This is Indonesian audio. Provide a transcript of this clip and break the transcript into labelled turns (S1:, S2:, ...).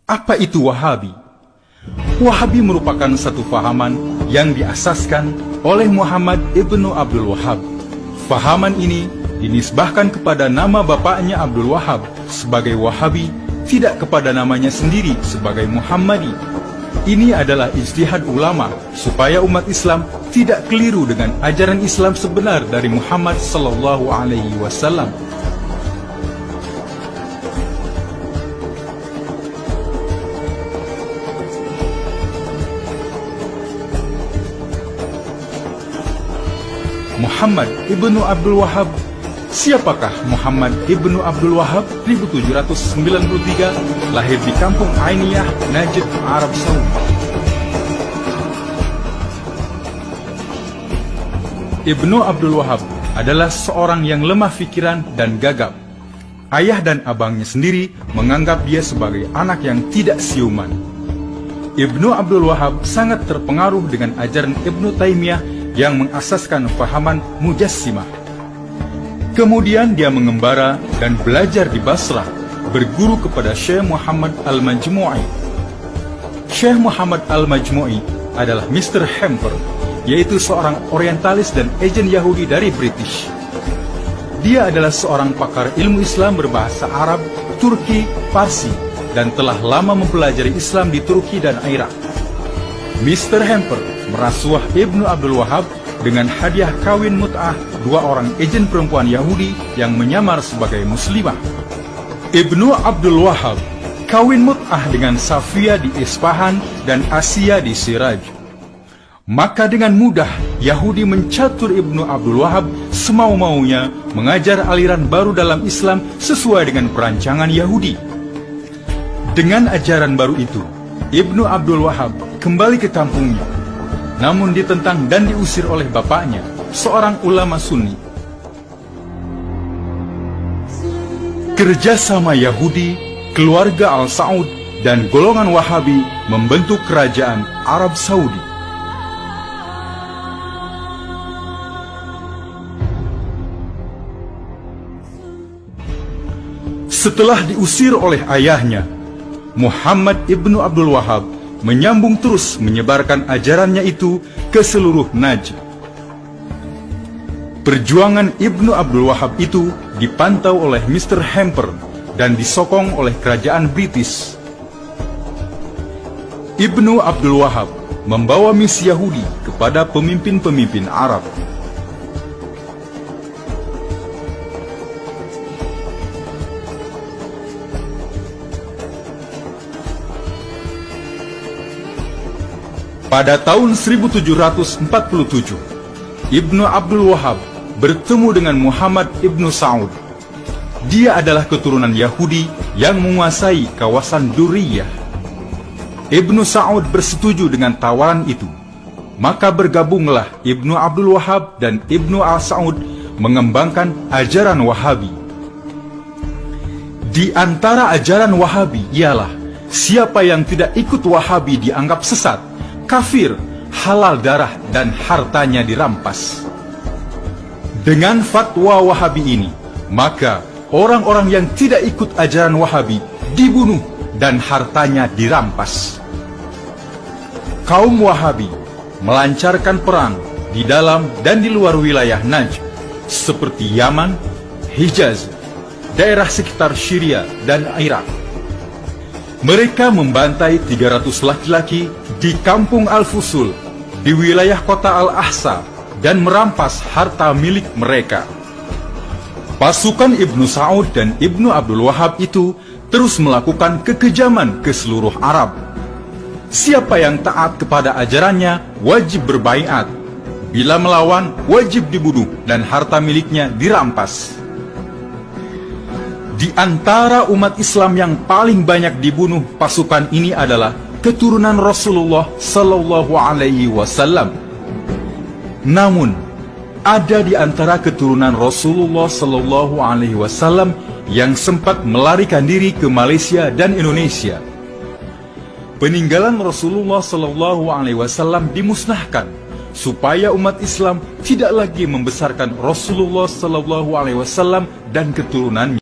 S1: Apa itu Wahabi? Wahabi merupakan satu fahaman yang diasaskan oleh Muhammad ibnu Abdul Wahhab. Fahaman ini dinisbahkan kepada nama bapaknya Abdul Wahhab sebagai Wahabi, tidak kepada namanya sendiri sebagai Muhammadi. Ini adalah ijtihad ulama supaya umat Islam tidak keliru dengan ajaran Islam sebenar dari Muhammad sallallahu alaihi wasallam. Muhammad ibnu Abdul Wahhab. Siapakah Muhammad ibnu Abdul Wahhab? 1793, lahir di kampung Ainiyah, Najd, Arab Saudi. Ibnu Abdul Wahhab adalah seorang yang lemah pikiran dan gagap. Ayah dan abangnya sendiri menganggap dia sebagai anak yang tidak siuman. Ibnu Abdul Wahhab sangat terpengaruh dengan ajaran Ibnu Taimiyah yang mengasaskan fahaman Mujassimah. Kemudian dia mengembara dan belajar di Basrah, berguru kepada Syekh Muhammad Al-Majmu'i. Syekh Muhammad Al-Majmu'i adalah Mr. Hamper, yaitu seorang orientalis dan agen Yahudi dari British. Dia adalah seorang pakar ilmu Islam berbahasa Arab, Turki, Parsi, dan telah lama mempelajari Islam di Turki dan Irak. Mr. Hamper merasuah Ibnu Abdul Wahhab dengan hadiah kawin mut'ah 2 orang agen perempuan Yahudi yang menyamar sebagai muslimah. Ibnu Abdul Wahhab kawin mut'ah dengan Safia di Isfahan dan Asia di Siraj. Maka dengan mudah Yahudi mencatur Ibnu Abdul Wahhab semau-maunya mengajar aliran baru dalam Islam sesuai dengan perancangan Yahudi. Dengan ajaran baru itu, Ibnu Abdul Wahhab kembali ke kampungnya, namun ditentang dan diusir oleh bapaknya, seorang ulama Sunni. Kerjasama Yahudi, keluarga Al-Saud, dan golongan Wahabi membentuk kerajaan Arab Saudi. Setelah diusir oleh ayahnya, Muhammad ibnu Abdul Wahhab menyambung terus menyebarkan ajarannya itu ke seluruh Najd. Perjuangan Ibnu Abdul Wahhab itu dipantau oleh Mr. Hamper dan disokong oleh kerajaan British. Ibnu Abdul Wahhab membawa misi Yahudi kepada pemimpin-pemimpin Arab. Pada tahun 1747, Ibnu Abdul Wahhab bertemu dengan Muhammad ibnu Saud. Dia adalah keturunan Yahudi yang menguasai kawasan Duriyah. Ibnu Saud bersetuju dengan tawaran itu. Maka bergabunglah Ibnu Abdul Wahhab dan Ibnu Al-Saud mengembangkan ajaran Wahabi. Di antara ajaran Wahabi ialah siapa yang tidak ikut Wahabi dianggap sesat, kafir, halal darah, dan hartanya dirampas. Dengan fatwa Wahabi ini, maka orang-orang yang tidak ikut ajaran Wahabi dibunuh dan hartanya dirampas. Kaum Wahabi melancarkan perang di dalam dan di luar wilayah Najd, seperti Yaman, Hijaz, daerah sekitar Syria, dan Irak. Mereka membantai 300 laki-laki di kampung Al-Fusul, di wilayah kota Al-Ahsa, dan merampas harta milik mereka. Pasukan Ibnu Saud dan Ibnu Abdul Wahhab itu terus melakukan kekejaman ke seluruh Arab. Siapa yang taat kepada ajarannya wajib berbaiat. Bila melawan, wajib dibunuh dan harta miliknya dirampas. Di antara umat Islam yang paling banyak dibunuh pasukan ini adalah keturunan Rasulullah Sallallahu Alaihi Wasallam. Namun, ada di antara keturunan Rasulullah Sallallahu Alaihi Wasallam yang sempat melarikan diri ke Malaysia dan Indonesia. Peninggalan Rasulullah Sallallahu Alaihi Wasallam dimusnahkan supaya umat Islam tidak lagi membesarkan Rasulullah Sallallahu Alaihi Wasallam dan keturunannya.